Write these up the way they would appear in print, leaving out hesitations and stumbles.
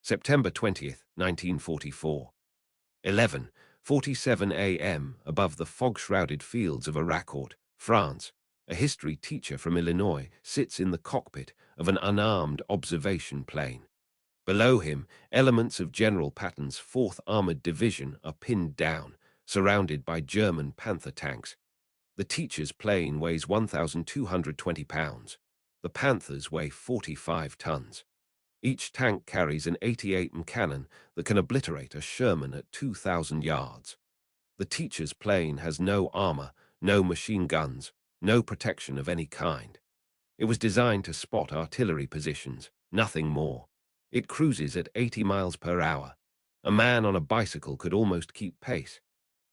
September 20th, 1944. 11:47 a.m. above the fog-shrouded fields of Arracourt, France. A history teacher from Illinois sits in the cockpit of an unarmed observation plane. Below him, elements of General Patton's 4th Armored Division are pinned down, surrounded by German Panther tanks. The teacher's plane weighs 1,220 pounds. The Panthers weigh 45 tons. Each tank carries an 88mm cannon that can obliterate a Sherman at 2,000 yards. The teacher's plane has no armor, no machine guns, no protection of any kind. It was designed to spot artillery positions, nothing more. It cruises at 80 miles per hour. A man on a bicycle could almost keep pace.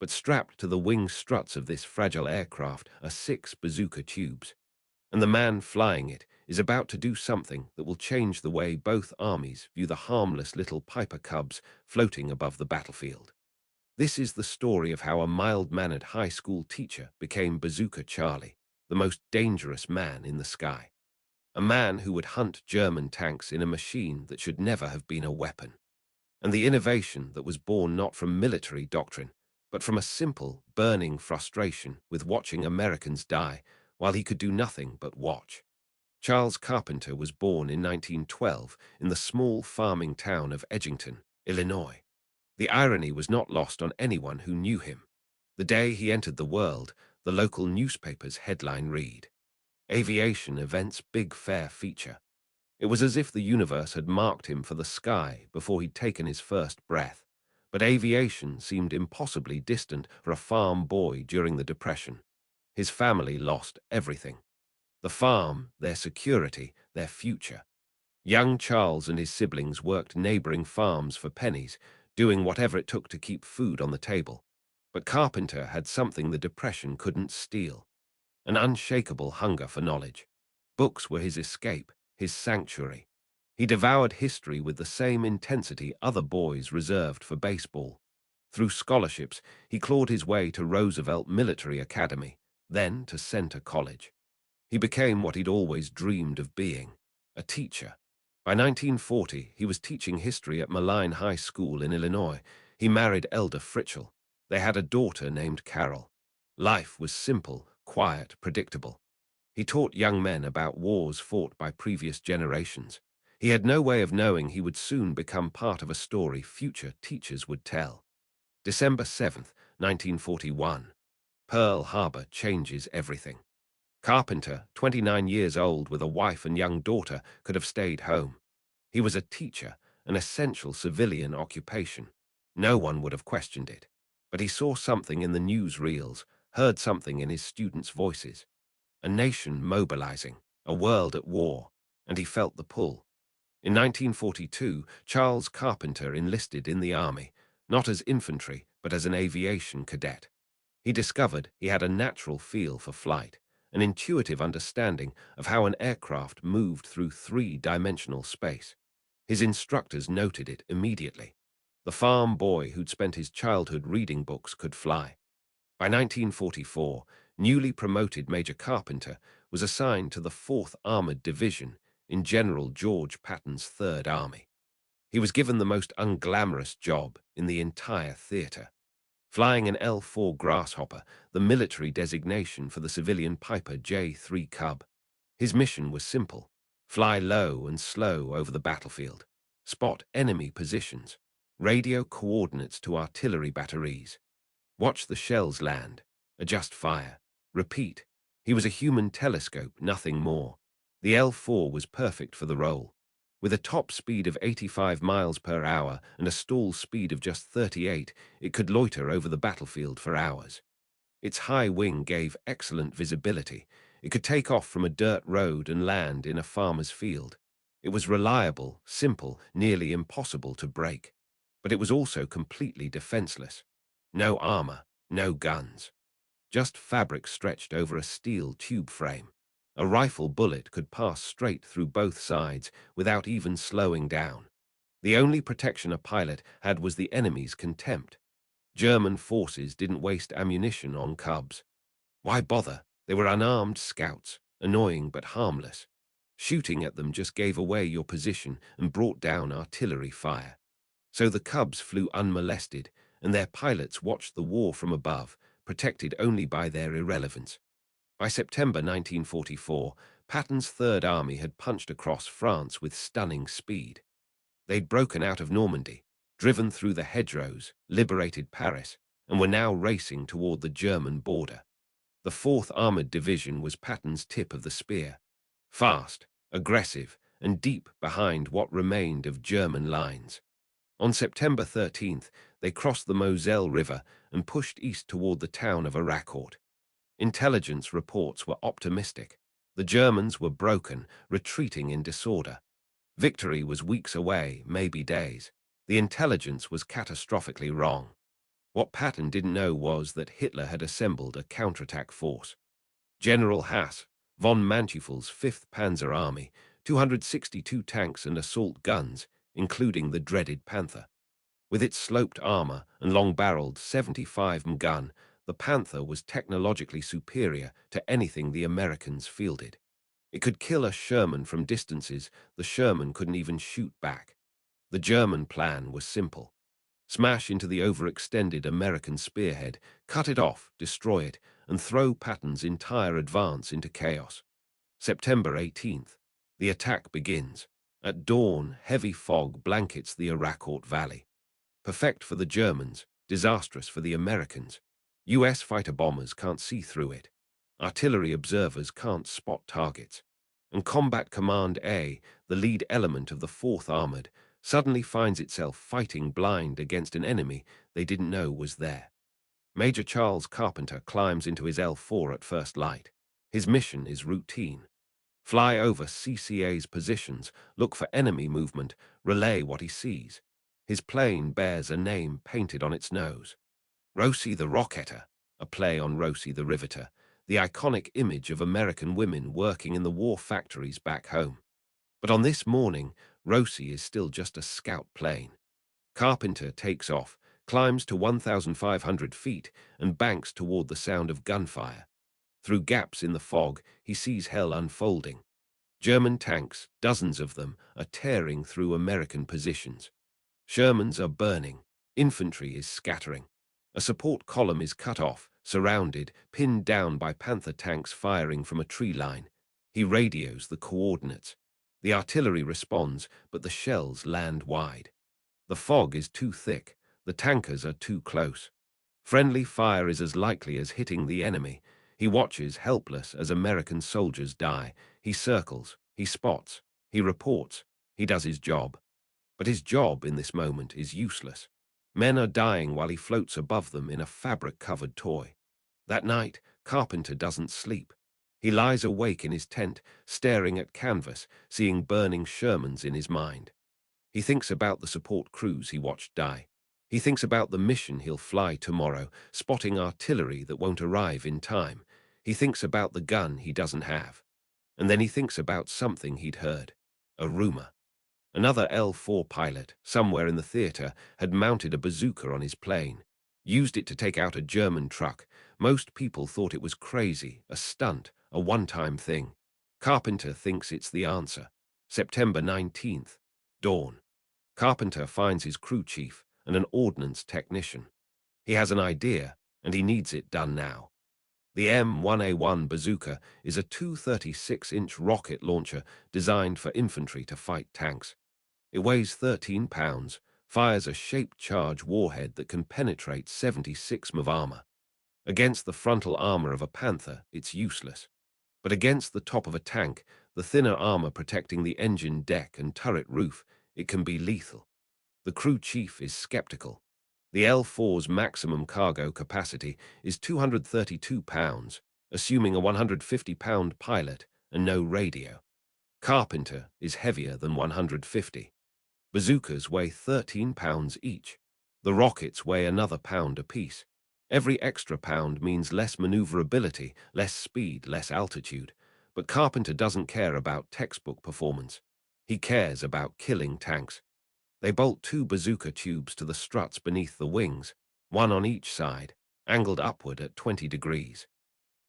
But strapped to the wing struts of this fragile aircraft are 6 bazooka tubes. And the man flying it is about to do something that will change the way both armies view the harmless little Piper Cubs floating above the battlefield. This is the story of how a mild-mannered high school teacher became Bazooka Charlie, the most dangerous man in the sky. A man who would hunt German tanks in a machine that should never have been a weapon. And the innovation that was born not from military doctrine, but from a simple, burning frustration with watching Americans die while he could do nothing but watch. Charles Carpenter was born in 1912 in the small farming town of Edgington, Illinois. The irony was not lost on anyone who knew him. The day he entered the world, the local newspaper's headline read, "Aviation Event's Big Fair Feature." It was as if the universe had marked him for the sky before he'd taken his first breath. But aviation seemed impossibly distant for a farm boy during the Depression. His family lost everything. The farm, their security, their future. Young Charles and his siblings worked neighboring farms for pennies, doing whatever it took to keep food on the table. But Carpenter had something the Depression couldn't steal, an unshakable hunger for knowledge. Books were his escape, his sanctuary. He devoured history with the same intensity other boys reserved for baseball. Through scholarships, he clawed his way to Roosevelt Military Academy, then to Center College. He became what he'd always dreamed of being, a teacher. By 1940, he was teaching history at Moline High School in Illinois. He married Elder Fritchell. They had a daughter named Carol. Life was simple, quiet, predictable. He taught young men about wars fought by previous generations. He had no way of knowing he would soon become part of a story future teachers would tell. December 7th, 1941. Pearl Harbor changes everything. Carpenter, 29 years old with a wife and young daughter, could have stayed home. He was a teacher, an essential civilian occupation. No one would have questioned it. But he saw something in the newsreels, heard something in his students' voices. A nation mobilizing, a world at war, and he felt the pull. In 1942, Charles Carpenter enlisted in the Army, not as infantry, but as an aviation cadet. He discovered he had a natural feel for flight, an intuitive understanding of how an aircraft moved through three-dimensional space. His instructors noted it immediately. The farm boy who'd spent his childhood reading books could fly. By 1944, newly promoted Major Carpenter was assigned to the 4th Armored Division in General George Patton's 3rd Army. He was given the most unglamorous job in the entire theater, flying an L-4 Grasshopper, the military designation for the civilian Piper J-3 Cub. His mission was simple: fly low and slow over the battlefield, spot enemy positions, radio coordinates to artillery batteries, watch the shells land, adjust fire, repeat. He was a human telescope, nothing more. The L-4 was perfect for the role. With a top speed of 85 miles per hour and a stall speed of just 38, it could loiter over the battlefield for hours. Its high wing gave excellent visibility. It could take off from a dirt road and land in a farmer's field. It was reliable, simple, nearly impossible to break. But it was also completely defenseless. No armor, no guns. Just fabric stretched over a steel tube frame. A rifle bullet could pass straight through both sides without even slowing down. The only protection a pilot had was the enemy's contempt. German forces didn't waste ammunition on Cubs. Why bother? They were unarmed scouts, annoying but harmless. Shooting at them just gave away your position and brought down artillery fire. So the Cubs flew unmolested, and their pilots watched the war from above, protected only by their irrelevance. By September 1944, Patton's Third Army had punched across France with stunning speed. They'd broken out of Normandy, driven through the hedgerows, liberated Paris, and were now racing toward the German border. The 4th Armored Division was Patton's tip of the spear. Fast, aggressive, and deep behind what remained of German lines. On September 13th, they crossed the Moselle River and pushed east toward the town of Arracourt. Intelligence reports were optimistic. The Germans were broken, retreating in disorder. Victory was weeks away, maybe days. The intelligence was catastrophically wrong. What Patton didn't know was that Hitler had assembled a counterattack force. General Haas, von Manteuffel's 5th Panzer Army, 262 tanks and assault guns, including the dreaded Panther. With its sloped armor and long-barreled 75 gun, the Panther was technologically superior to anything the Americans fielded. It could kill a Sherman from distances the Sherman couldn't even shoot back. The German plan was simple. Smash into the overextended American spearhead, cut it off, destroy it, and throw Patton's entire advance into chaos. September 18th. The attack begins. At dawn, heavy fog blankets the Arracourt Valley. Perfect for the Germans, disastrous for the Americans. U.S. fighter bombers can't see through it. Artillery observers can't spot targets. And Combat Command A, the lead element of the 4th Armored, suddenly finds itself fighting blind against an enemy they didn't know was there. Major Charles Carpenter climbs into his L4 at first light. His mission is routine. Fly over CCA's positions, look for enemy movement, relay what he sees. His plane bears a name painted on its nose. Rosie the Rocketer, a play on Rosie the Riveter, the iconic image of American women working in the war factories back home. But on this morning, Rosie is still just a scout plane. Carpenter takes off, climbs to 1,500 feet, and banks toward the sound of gunfire. Through gaps in the fog, he sees hell unfolding. German tanks, dozens of them, are tearing through American positions. Shermans are burning. Infantry is scattering. A support column is cut off, surrounded, pinned down by Panther tanks firing from a tree line. He radios the coordinates. The artillery responds, but the shells land wide. The fog is too thick. The tankers are too close. Friendly fire is as likely as hitting the enemy. He watches, helpless, as American soldiers die. He circles, he spots, he reports, he does his job. But his job in this moment is useless. Men are dying while he floats above them in a fabric-covered toy. That night, Carpenter doesn't sleep. He lies awake in his tent, staring at canvas, seeing burning Shermans in his mind. He thinks about the support crews he watched die. He thinks about the mission he'll fly tomorrow, spotting artillery that won't arrive in time. He thinks about the gun he doesn't have. And then he thinks about something he'd heard. A rumor. Another L4 pilot, somewhere in the theater, had mounted a bazooka on his plane. Used it to take out a German truck. Most people thought it was crazy, a stunt, a one-time thing. Carpenter thinks it's the answer. September 19th. Dawn. Carpenter finds his crew chief and an ordnance technician. He has an idea, and he needs it done now. The M1A1 bazooka is a 236-inch rocket launcher designed for infantry to fight tanks. It weighs 13 pounds, fires a shaped charge warhead that can penetrate 76 of armor. Against the frontal armor of a Panther, it's useless. But against the top of a tank, the thinner armor protecting the engine deck and turret roof, it can be lethal. The crew chief is skeptical. The L4's maximum cargo capacity is 232 pounds, assuming a 150-pound pilot and no radio. Carpenter is heavier than 150. Bazookas weigh 13 pounds each. The rockets weigh another pound apiece. Every extra pound means less maneuverability, less speed, less altitude. But Carpenter doesn't care about textbook performance. He cares about killing tanks. They bolt 2 bazooka tubes to the struts beneath the wings, one on each side, angled upward at 20 degrees.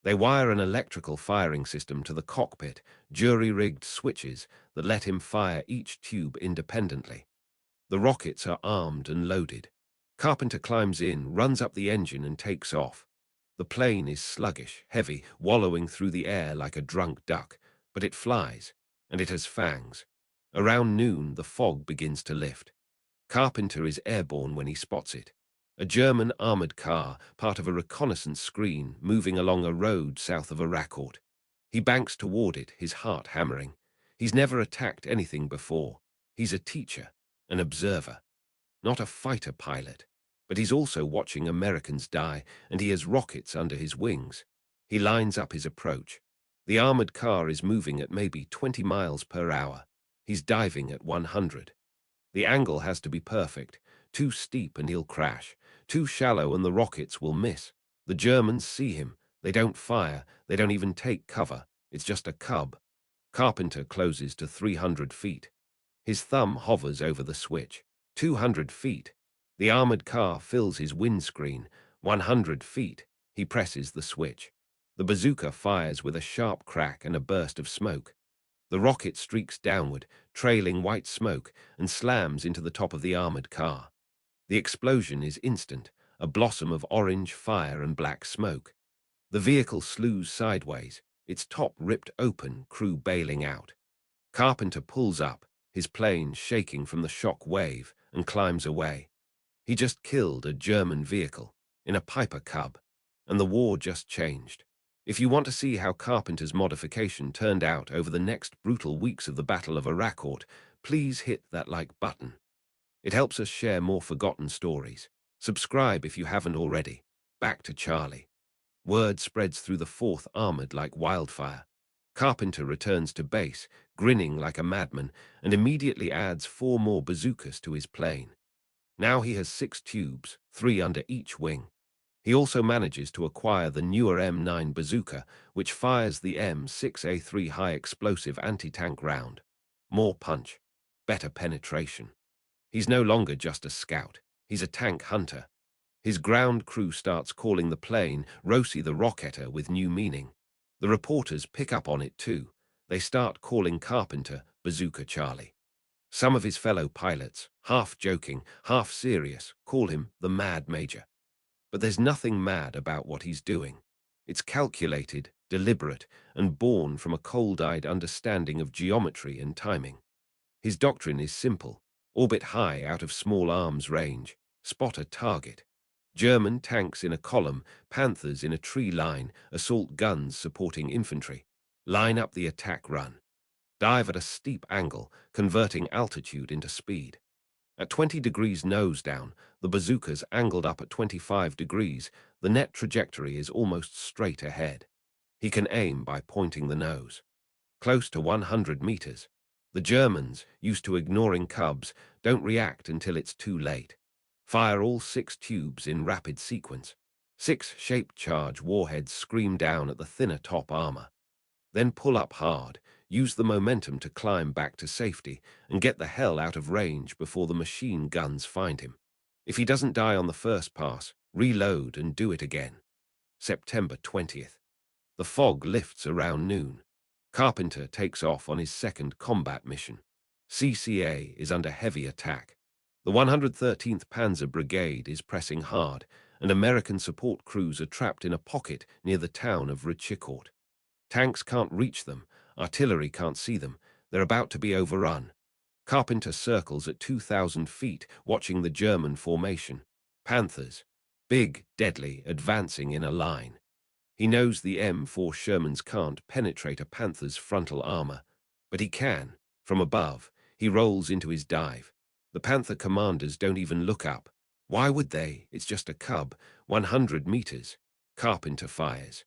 They wire an electrical firing system to the cockpit, jury-rigged switches that let him fire each tube independently. The rockets are armed and loaded. Carpenter climbs in, runs up the engine, and takes off. The plane is sluggish, heavy, wallowing through the air like a drunk duck, but it flies, and it has fangs. Around noon, the fog begins to lift. Carpenter is airborne when he spots it. A German armored car, part of a reconnaissance screen, moving along a road south of Arracourt. He banks toward it, his heart hammering. He's never attacked anything before. He's a teacher, an observer, not a fighter pilot. But he's also watching Americans die, and he has rockets under his wings. He lines up his approach. The armored car is moving at maybe 20 miles per hour. He's diving at 100. The angle has to be perfect. Too steep and he'll crash. Too shallow and the rockets will miss. The Germans see him. They don't fire. They don't even take cover. It's just a cub. Carpenter closes to 300 feet. His thumb hovers over the switch. 200 feet. The armored car fills his windscreen. 100 feet. He presses the switch. The bazooka fires with a sharp crack and a burst of smoke. The rocket streaks downward, trailing white smoke, and slams into the top of the armored car. The explosion is instant, a blossom of orange fire and black smoke. The vehicle slews sideways, its top ripped open, crew bailing out. Carpenter pulls up, his plane shaking from the shock wave, and climbs away. He just killed a German vehicle in a Piper Cub, and the war just changed. If you want to see how Carpenter's modification turned out over the next brutal weeks of the Battle of Arracourt, please hit that like button. It helps us share more forgotten stories. Subscribe if you haven't already. Back to Charlie. Word spreads through the 4th Armored like wildfire. Carpenter returns to base, grinning like a madman, and immediately adds 4 more bazookas to his plane. Now he has 6 tubes, 3 under each wing. He also manages to acquire the newer M9 bazooka, which fires the M6A3 high-explosive anti-tank round. More punch, better penetration. He's no longer just a scout. He's a tank hunter. His ground crew starts calling the plane Rosie the Rocketer with new meaning. The reporters pick up on it too. They start calling Carpenter Bazooka Charlie. Some of his fellow pilots, half joking, half serious, call him the Mad Major. But there's nothing mad about what he's doing. It's calculated, deliberate, and born from a cold-eyed understanding of geometry and timing. His doctrine is simple: orbit high out of small arms range, spot a target. German tanks in a column, Panthers in a tree line, assault guns supporting infantry. Line up the attack run. Dive at a steep angle, converting altitude into speed. At 20 degrees nose down, the bazooka's angled up at 25 degrees, the net trajectory is almost straight ahead. He can aim by pointing the nose. Close to 100 meters. The Germans, used to ignoring cubs, don't react until it's too late. Fire all 6 tubes in rapid sequence. 6 shaped charge warheads scream down at the thinner top armor. Then pull up hard, use the momentum to climb back to safety, and get the hell out of range before the machine guns find him. If he doesn't die on the first pass, reload and do it again. September 20th. The fog lifts around noon. Carpenter takes off on his second combat mission. CCA is under heavy attack. The 113th Panzer Brigade is pressing hard, and American support crews are trapped in a pocket near the town of Arracourt. Tanks can't reach them, artillery can't see them, they're about to be overrun. Carpenter circles at 2,000 feet, watching the German formation. Panthers, big, deadly, advancing in a line. He knows the M4 Shermans can't penetrate a Panther's frontal armor, but he can. From above, he rolls into his dive. The Panther commanders don't even look up. Why would they? It's just a cub, 100 meters. Carpenter fires.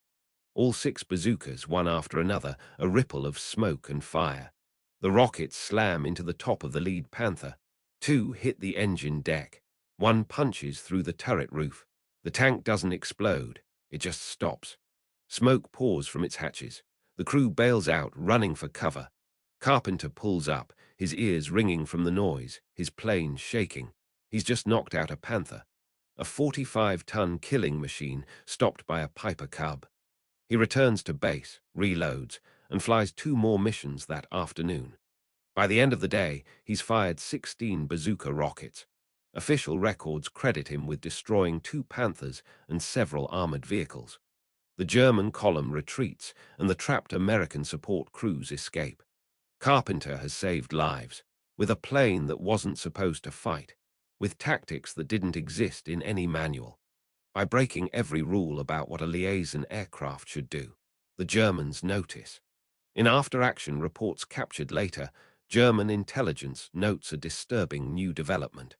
All 6 bazookas, one after another, a ripple of smoke and fire. The rockets slam into the top of the lead Panther. 2 hit the engine deck. 1 punches through the turret roof. The tank doesn't explode. It just stops. Smoke pours from its hatches. The crew bails out, running for cover. Carpenter pulls up, his ears ringing from the noise, his plane shaking. He's just knocked out a Panther, a 45-ton killing machine stopped by a Piper Cub. He returns to base, reloads, and flies 2 more missions that afternoon. By the end of the day, he's fired 16 bazooka rockets. Official records credit him with destroying 2 Panthers and several armored vehicles. The German column retreats, and the trapped American support crews escape. Carpenter has saved lives, with a plane that wasn't supposed to fight, with tactics that didn't exist in any manual. By breaking every rule about what a liaison aircraft should do, the Germans notice. In after-action reports captured later, German intelligence notes a disturbing new development.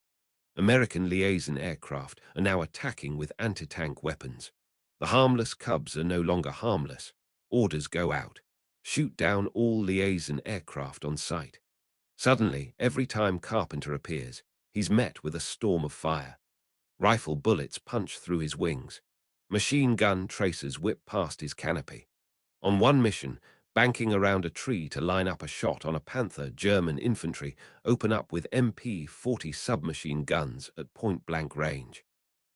American liaison aircraft are now attacking with anti-tank weapons. The harmless Cubs are no longer harmless. Orders go out. Shoot down all liaison aircraft on sight. Suddenly, every time Carpenter appears, he's met with a storm of fire. Rifle bullets punch through his wings. Machine gun tracers whip past his canopy. On one mission, banking around a tree to line up a shot on a Panther, German infantry open up with MP-40 submachine guns at point-blank range.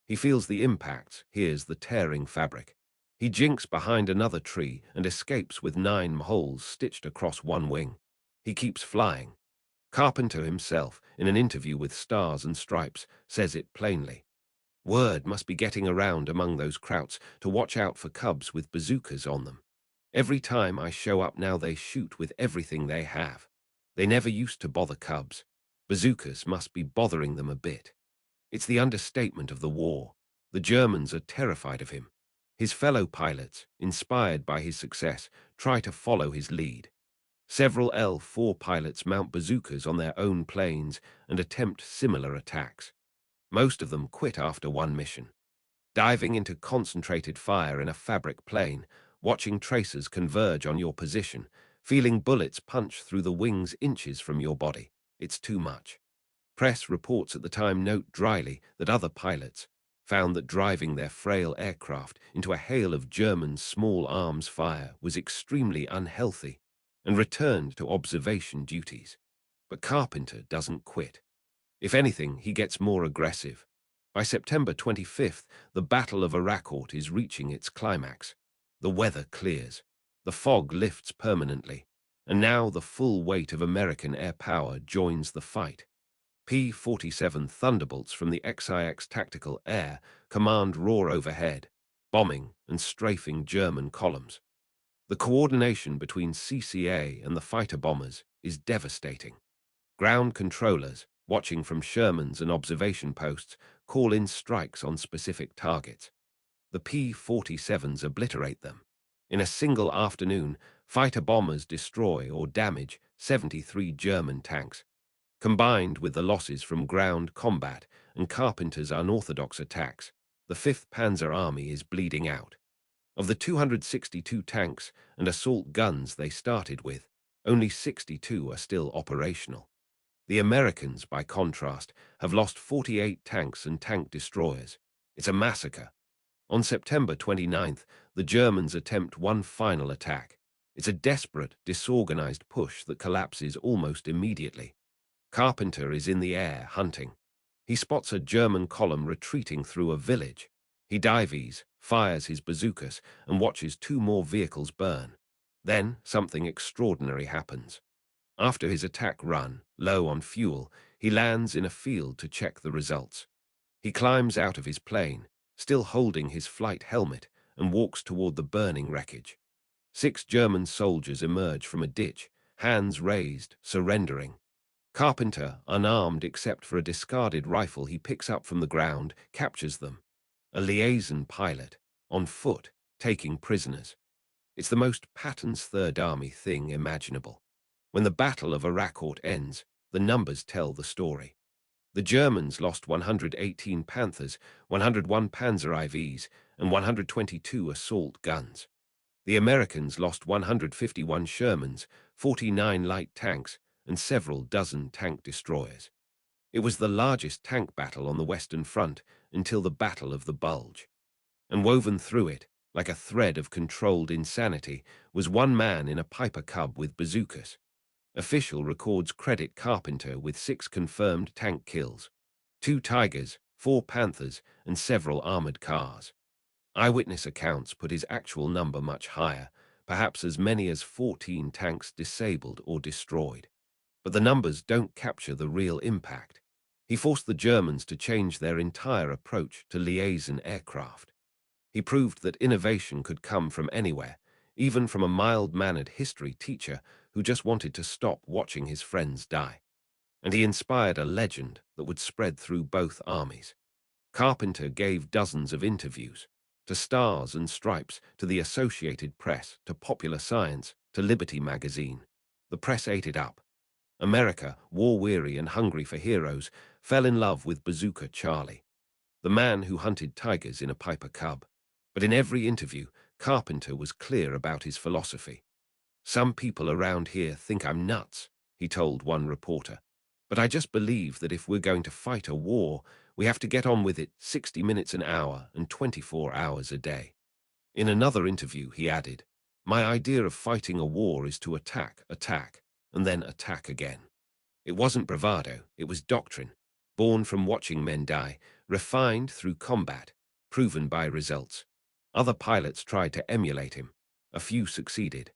He feels the impacts, hears the tearing fabric. He jinks behind another tree and escapes with 9 holes stitched across one wing. He keeps flying. Carpenter himself, in an interview with Stars and Stripes, says it plainly. Word must be getting around among those krauts to watch out for Cubs with bazookas on them. Every time I show up now they shoot with everything they have. They never used to bother Cubs. Bazookas must be bothering them a bit. It's the understatement of the war. The Germans are terrified of him. His fellow pilots, inspired by his success, try to follow his lead. Several L-4 pilots mount bazookas on their own planes and attempt similar attacks. Most of them quit after one mission. Diving into concentrated fire in a fabric plane, watching tracers converge on your position, feeling bullets punch through the wings inches from your body. It's too much. Press reports at the time note dryly that other pilots found that driving their frail aircraft into a hail of German small arms fire was extremely unhealthy and returned to observation duties. But Carpenter doesn't quit. If anything, he gets more aggressive. By September 25th, the Battle of Arracourt is reaching its climax. The weather clears. The fog lifts permanently. And now the full weight of American air power joins the fight. P-47 Thunderbolts from the XIX Tactical Air Command roar overhead, bombing and strafing German columns. The coordination between CCA and the fighter bombers is devastating. Ground controllers, watching from Shermans and observation posts, call in strikes on specific targets. The P-47s obliterate them. In a single afternoon, fighter bombers destroy or damage 73 German tanks. Combined with the losses from ground combat and Carpenter's unorthodox attacks, the 5th Panzer Army is bleeding out. Of the 262 tanks and assault guns they started with, only 62 are still operational. The Americans, by contrast, have lost 48 tanks and tank destroyers. It's a massacre. On September 29th, the Germans attempt one final attack. It's a desperate, disorganized push that collapses almost immediately. Carpenter is in the air, hunting. He spots a German column retreating through a village. He dives, fires his bazookas, and watches 2 more vehicles burn. Then, something extraordinary happens. After his attack run, low on fuel, he lands in a field to check the results. He climbs out of his plane, still holding his flight helmet, and walks toward the burning wreckage. 6 German soldiers emerge from a ditch, hands raised, surrendering. Carpenter, unarmed except for a discarded rifle he picks up from the ground, captures them. A liaison pilot, on foot, taking prisoners. It's the most Patton's Third Army thing imaginable. When the Battle of Arracourt ends, the numbers tell the story. The Germans lost 118 Panthers, 101 Panzer IVs, and 122 assault guns. The Americans lost 151 Shermans, 49 light tanks, and several dozen tank destroyers. It was the largest tank battle on the Western Front until the Battle of the Bulge. And woven through it, like a thread of controlled insanity, was one man in a Piper Cub with bazookas. Official records credit Carpenter with 6 confirmed tank kills, 2 Tigers, 4 Panthers, and several armored cars. Eyewitness accounts put his actual number much higher, perhaps as many as 14 tanks disabled or destroyed. But the numbers don't capture the real impact. He forced the Germans to change their entire approach to liaison aircraft. He proved that innovation could come from anywhere, even from a mild-mannered history teacher who just wanted to stop watching his friends die. And he inspired a legend that would spread through both armies. Carpenter gave dozens of interviews, to Stars and Stripes, to the Associated Press, to Popular Science, to Liberty magazine. The press ate it up. America, war-weary and hungry for heroes, fell in love with Bazooka Charlie, the man who hunted tigers in a Piper Cub. But in every interview, Carpenter was clear about his philosophy. "Some people around here think I'm nuts," he told one reporter. "But I just believe that if we're going to fight a war, we have to get on with it 60 minutes an hour and 24 hours a day." In another interview, he added, "My idea of fighting a war is to attack, and then attack again." It wasn't bravado, it was doctrine, born from watching men die, refined through combat, proven by results. Other pilots tried to emulate him. A few succeeded.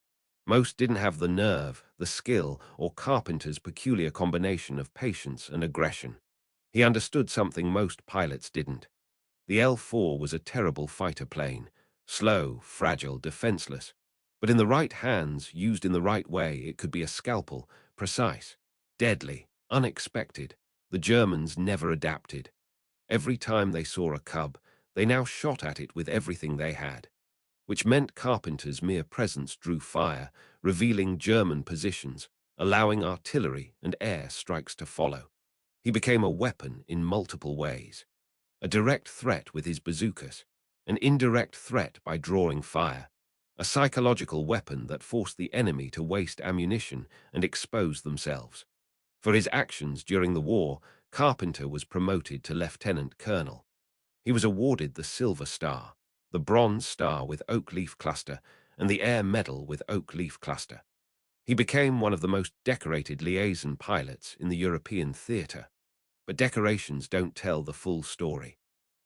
Most didn't have the nerve, the skill, or Carpenter's peculiar combination of patience and aggression. He understood something most pilots didn't. The L-4 was a terrible fighter plane, slow, fragile, defenseless. But in the right hands, used in the right way, it could be a scalpel, precise, deadly, unexpected. The Germans never adapted. Every time they saw a Cub, they now shot at it with everything they had, which meant Carpenter's mere presence drew fire, revealing German positions, allowing artillery and air strikes to follow. He became a weapon in multiple ways. A direct threat with his bazookas, an indirect threat by drawing fire, a psychological weapon that forced the enemy to waste ammunition and expose themselves. For his actions during the war, Carpenter was promoted to lieutenant colonel. He was awarded the Silver Star, the Bronze Star with Oak Leaf Cluster, and the Air Medal with Oak Leaf Cluster. He became one of the most decorated liaison pilots in the European theater. But decorations don't tell the full story.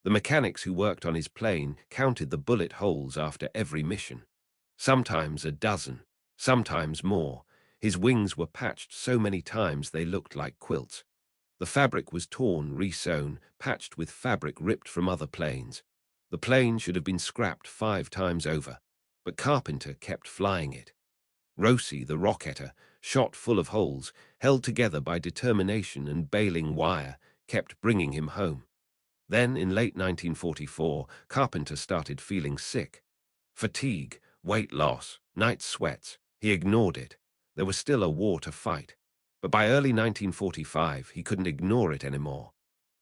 The mechanics who worked on his plane counted the bullet holes after every mission. Sometimes a dozen, sometimes more. His wings were patched so many times they looked like quilts. The fabric was torn, resewn, patched with fabric ripped from other planes. The plane should have been scrapped 5 times over, but Carpenter kept flying it. Rosie the Rocketer, shot full of holes, held together by determination and baling wire, kept bringing him home. Then, in late 1944, Carpenter started feeling sick. Fatigue, weight loss, night sweats. He ignored it. There was still a war to fight. But by early 1945, he couldn't ignore it anymore.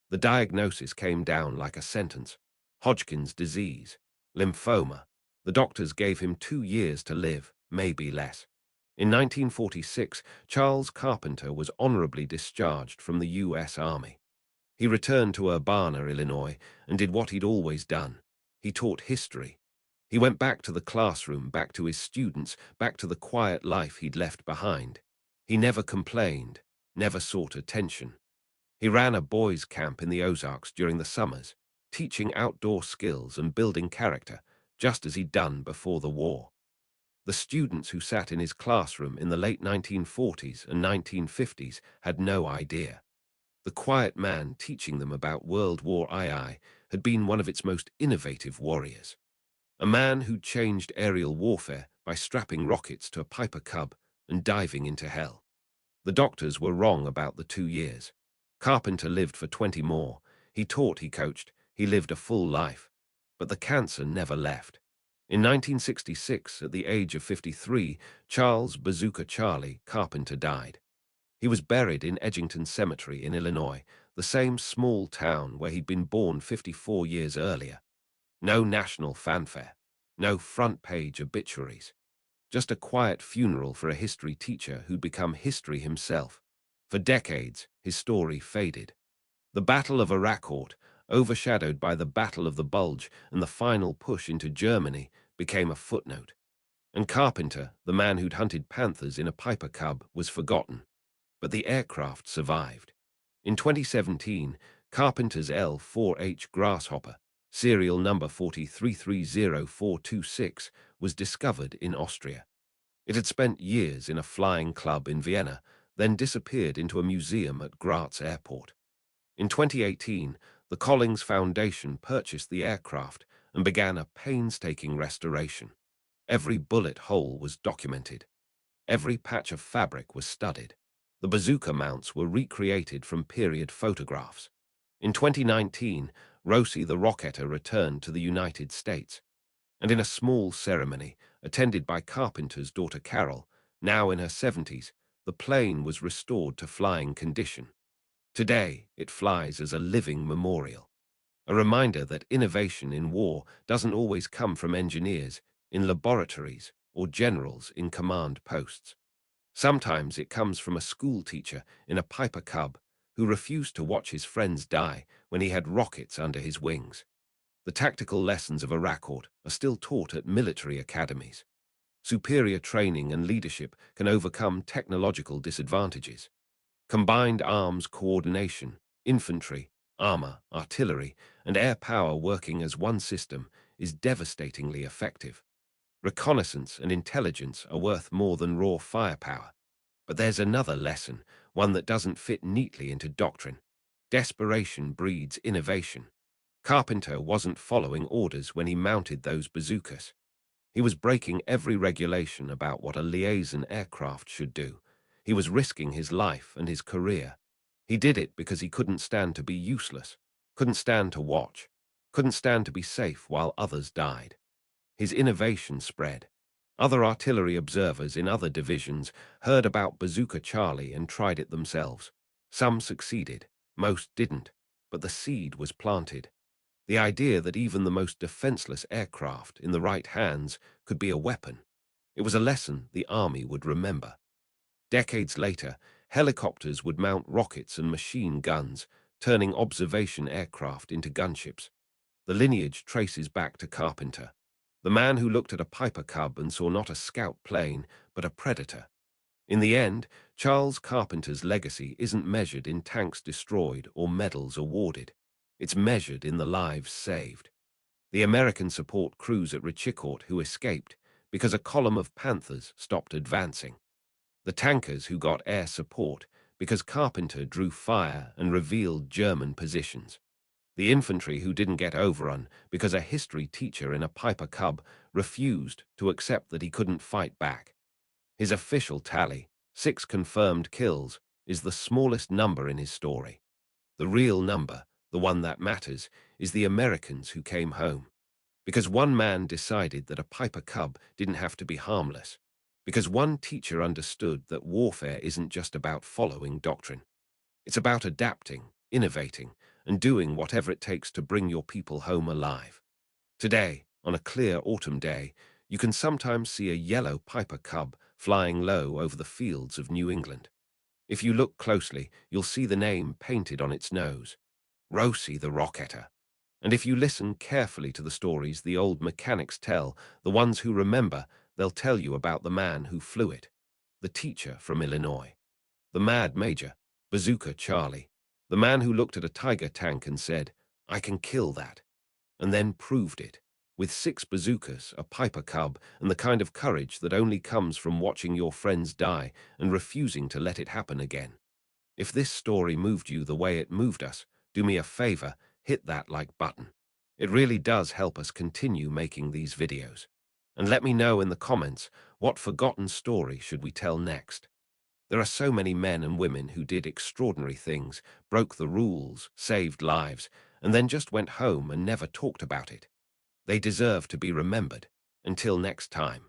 The diagnosis came down like a sentence. Hodgkin's disease, lymphoma. The doctors gave him 2 years to live, maybe less. In 1946, Charles Carpenter was honorably discharged from the U.S. Army. He returned to Urbana, Illinois, and did what he'd always done. He taught history. He went back to the classroom, back to his students, back to the quiet life he'd left behind. He never complained, never sought attention. He ran a boys' camp in the Ozarks during the summers, teaching outdoor skills and building character, just as he'd done before the war. The students who sat in his classroom in the late 1940s and 1950s had no idea. The quiet man teaching them about World War II had been one of its most innovative warriors. A man who changed aerial warfare by strapping rockets to a Piper Cub and diving into hell. The doctors were wrong about the 2 years. Carpenter lived for 20 more. He taught, he coached, he lived a full life. But the cancer never left. In 1966, at the age of 53, Charles Bazooka Charlie Carpenter died. He was buried in Edgington Cemetery in Illinois, the same small town where he'd been born 54 years earlier. No national fanfare, no front-page obituaries. Just a quiet funeral for a history teacher who'd become history himself. For decades, his story faded. The Battle of Arracourt, overshadowed by the Battle of the Bulge and the final push into Germany, became a footnote. And Carpenter, the man who'd hunted panthers in a Piper Cub, was forgotten. But the aircraft survived. In 2017, Carpenter's L-4H Grasshopper, serial number 4330426, was discovered in Austria. It had spent years in a flying club in Vienna, then disappeared into a museum at Graz airport. In 2018, the Collings Foundation purchased the aircraft and began a painstaking restoration. Every bullet hole was documented. Every patch of fabric was studied. The bazooka mounts were recreated from period photographs. In 2019, Rosie the Rocketer returned to the United States, and in a small ceremony, attended by Carpenter's daughter Carol, now in her 70s, the plane was restored to flying condition. Today, it flies as a living memorial, a reminder that innovation in war doesn't always come from engineers in laboratories or generals in command posts. Sometimes it comes from a school teacher in a Piper Cub who refused to watch his friends die when he had rockets under his wings. The tactical lessons of Arracourt are still taught at military academies. Superior training and leadership can overcome technological disadvantages. Combined arms coordination, infantry, armor, artillery, and air power working as one system is devastatingly effective. Reconnaissance and intelligence are worth more than raw firepower. But there's another lesson, one that doesn't fit neatly into doctrine. Desperation breeds innovation. Carpenter wasn't following orders when he mounted those bazookas. He was breaking every regulation about what a liaison aircraft should do. He was risking his life and his career. He did it because he couldn't stand to be useless, couldn't stand to watch, couldn't stand to be safe while others died. His innovation spread. Other artillery observers in other divisions heard about Bazooka Charlie and tried it themselves. Some succeeded, most didn't, but the seed was planted. The idea that even the most defenseless aircraft in the right hands could be a weapon. It was a lesson the army would remember. Decades later, helicopters would mount rockets and machine guns, turning observation aircraft into gunships. The lineage traces back to Carpenter, the man who looked at a Piper Cub and saw not a scout plane, but a predator. In the end, Charles Carpenter's legacy isn't measured in tanks destroyed or medals awarded. It's measured in the lives saved. The American support crews at Arracourt who escaped because a column of Panthers stopped advancing. The tankers who got air support because Carpenter drew fire and revealed German positions. The infantry who didn't get overrun because a history teacher in a Piper Cub refused to accept that he couldn't fight back. His official tally, 6 confirmed kills, is the smallest number in his story. The real number, the one that matters, is the Americans who came home. Because one man decided that a Piper Cub didn't have to be harmless. Because one teacher understood that warfare isn't just about following doctrine. It's about adapting, innovating, and doing whatever it takes to bring your people home alive. Today, on a clear autumn day, you can sometimes see a yellow Piper Cub flying low over the fields of New England. If you look closely, you'll see the name painted on its nose, Rosie the Rocketer. And if you listen carefully to the stories the old mechanics tell, the ones who remember, they'll tell you about the man who flew it, the teacher from Illinois, the mad major, Bazooka Charlie, the man who looked at a Tiger tank and said, "I can kill that," and then proved it, with 6 bazookas, a Piper Cub, and the kind of courage that only comes from watching your friends die and refusing to let it happen again. If this story moved you the way it moved us, do me a favor, hit that like button. It really does help us continue making these videos. And let me know in the comments, what forgotten story should we tell next? There are so many men and women who did extraordinary things, broke the rules, saved lives, and then just went home and never talked about it. They deserve to be remembered. Until next time.